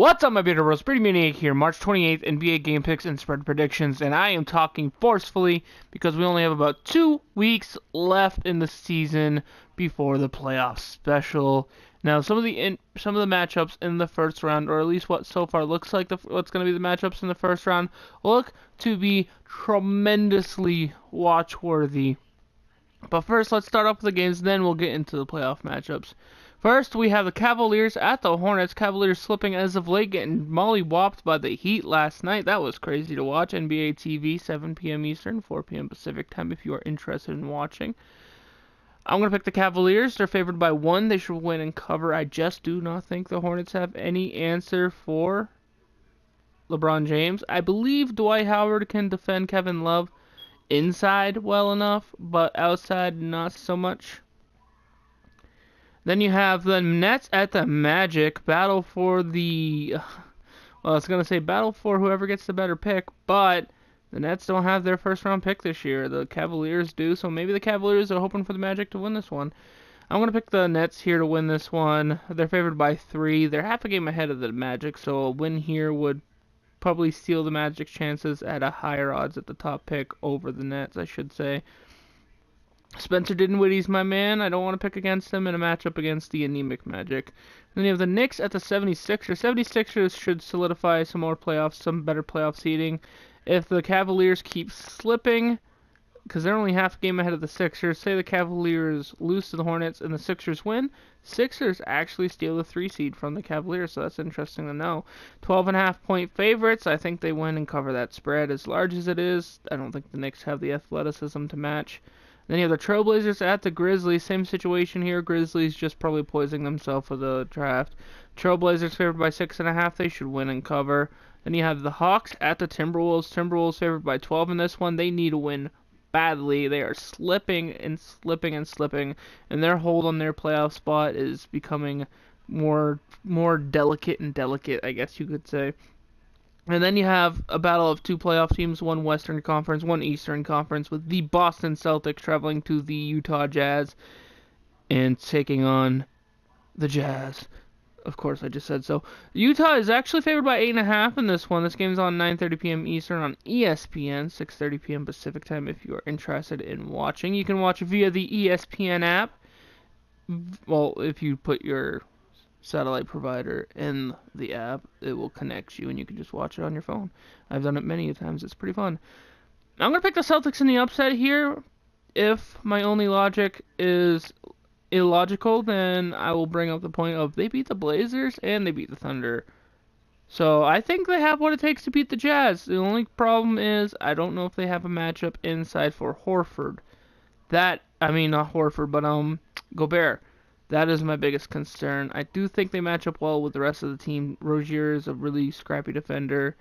What's up, my beautiful bros? Pretty Maine-iac here, March 28th, NBA game picks and spread predictions, and I am talking forcefully because we only have about 2 weeks left in the season before the playoff special. Now, some of the matchups in the first round, or at least what so far looks like what's going to be the matchups in the first round, look to be tremendously watch-worthy. But first, let's start off with the games, then we'll get into the playoff matchups. First, we have the Cavaliers at the Hornets. Cavaliers slipping as of late, getting molly-whopped by the Heat last night. That was crazy to watch. NBA TV, 7 p.m. Eastern, 4 p.m. Pacific time if you are interested in watching. I'm going to pick the Cavaliers. They're favored by 1. They should win and cover. I just do not think the Hornets have any answer for LeBron James. I believe Dwight Howard can defend Kevin Love inside well enough, but outside not so much. Then you have the Nets at the Magic. Battle for the... Well, I was going to say battle for whoever gets the better pick, but the Nets don't have their first round pick this year. The Cavaliers do, so maybe the Cavaliers are hoping for the Magic to win this one. I'm going to pick the Nets here to win this one. They're favored by 3. They're half a game ahead of the Magic, so a win here would probably steal the Magic's chances at a higher odds at the top pick over the Nets, I should say. Spencer Dinwiddie's my man. I don't want to pick against him in a matchup against the anemic Magic. Then you have the Knicks at the 76ers. 76ers should solidify some more playoffs, some better playoff seeding. If the Cavaliers keep slipping, because they're only half a game ahead of the Sixers, say the Cavaliers lose to the Hornets and the Sixers win, Sixers actually steal the 3 seed from the Cavaliers, so that's interesting to know. 12.5 point favorites. I think they win and cover that spread as large as it is. I don't think the Knicks have the athleticism to match. Then you have the Trailblazers at the Grizzlies. Same situation here. Grizzlies just probably poisoning themselves for the draft. Trailblazers favored by 6.5. They should win and cover. Then you have the Hawks at the Timberwolves. Timberwolves favored by 12 in this one. They need to win badly. They are slipping and slipping and slipping, and their hold on their playoff spot is becoming more delicate and delicate, I guess you could say. And then you have a battle of 2 playoff teams, one Western Conference, one Eastern Conference, with the Boston Celtics traveling to the Utah Jazz and taking on the Jazz. Of course, I just said so. Utah is actually favored by 8.5 in this one. This game's on 9:30 p.m. Eastern on ESPN, 6:30 p.m. Pacific time if you are interested in watching. You can watch via the ESPN app. Well, if you put your satellite provider in the app, it will connect you and you can just watch it on your phone. I've done it many times. It's pretty fun. I'm going to pick the Celtics in the upset here. If my only logic is illogical, then I will bring up the point of they beat the Blazers and they beat the Thunder. So I think they have what it takes to beat the Jazz. The only problem is I don't know if they have a matchup inside for Horford. Not Horford, but Gobert. That is my biggest concern. I do think they match up well with the rest of the team. Rozier is a really scrappy defender.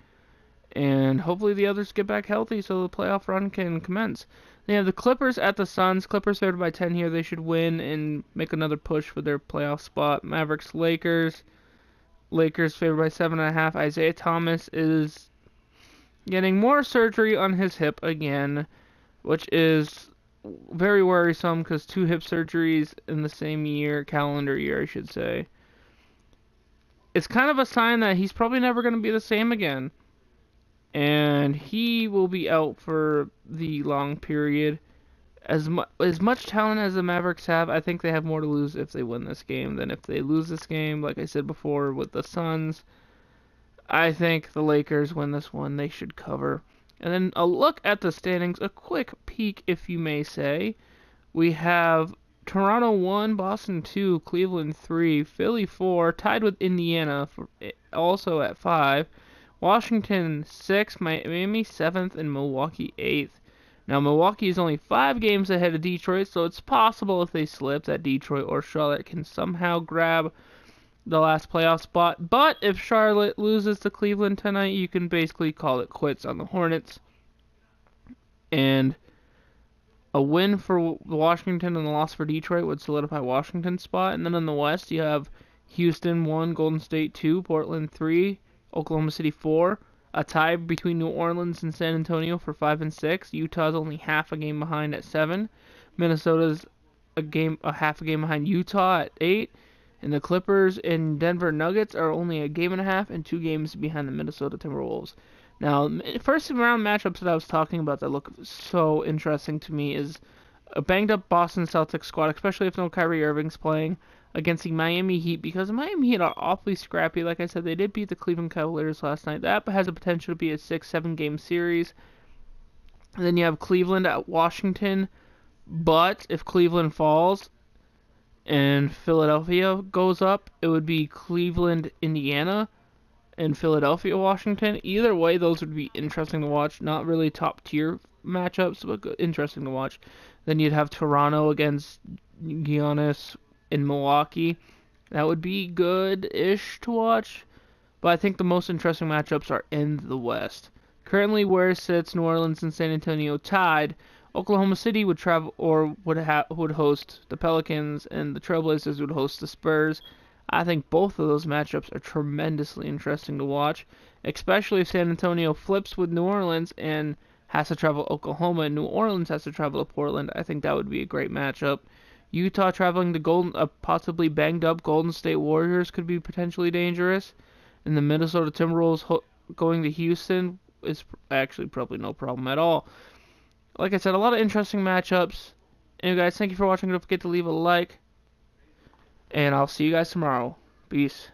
And hopefully the others get back healthy so the playoff run can commence. They have the Clippers at the Suns. Clippers favored by 10 here. They should win and make another push for their playoff spot. Mavericks, Lakers. Lakers favored by 7.5. Isaiah Thomas is getting more surgery on his hip again, which is very worrisome because 2 hip surgeries in the same year, calendar year, I should say. It's kind of a sign that he's probably never going to be the same again. And he will be out for the long period. As much talent as the Mavericks have, I think they have more to lose if they win this game than if they lose this game. Like I said before with the Suns, I think the Lakers win this one. They should cover. And then a look at the standings, a quick peek, if you may say. We have Toronto 1, Boston 2, Cleveland 3, Philly 4, tied with Indiana, also at 5. Washington 6, Miami 7th, and Milwaukee 8th. Now, Milwaukee is only 5 games ahead of Detroit, so it's possible if they slip that Detroit or Charlotte can somehow grab the last playoff spot. But if Charlotte loses to Cleveland tonight, you can basically call it quits on the Hornets. And a win for Washington and a loss for Detroit would solidify Washington's spot. And then in the West, you have Houston 1, Golden State 2, Portland 3, Oklahoma City 4. A tie between New Orleans and San Antonio for 5 and 6. Utah's only half a game behind at 7. Minnesota's a half a game behind Utah at 8. And the Clippers and Denver Nuggets are only a game and a half and 2 games behind the Minnesota Timberwolves. Now, first round matchups that I was talking about that look so interesting to me is a banged up Boston Celtics squad, especially if no Kyrie Irving's playing, against the Miami Heat, because the Miami Heat are awfully scrappy. Like I said, they did beat the Cleveland Cavaliers last night. That has a potential to be a 6-7 game series. And then you have Cleveland at Washington, but if Cleveland falls and Philadelphia goes up, it would be Cleveland, Indiana, and Philadelphia, Washington. Either way, those would be interesting to watch. Not really top tier matchups, but interesting to watch. Then you'd have Toronto against Giannis in Milwaukee. That would be good-ish to watch. But I think the most interesting matchups are in the West. Currently, where sits New Orleans and San Antonio tied, Oklahoma City would travel or would host the Pelicans, and the Trailblazers would host the Spurs. I think both of those matchups are tremendously interesting to watch, especially if San Antonio flips with New Orleans and has to travel to Oklahoma, and New Orleans has to travel to Portland. I think that would be a great matchup. Utah traveling to possibly banged up Golden State Warriors could be potentially dangerous, and the Minnesota Timberwolves going to Houston is actually probably no problem at all. Like I said, a lot of interesting matchups. Anyway, guys, thank you for watching. Don't forget to leave a like. And I'll see you guys tomorrow. Peace.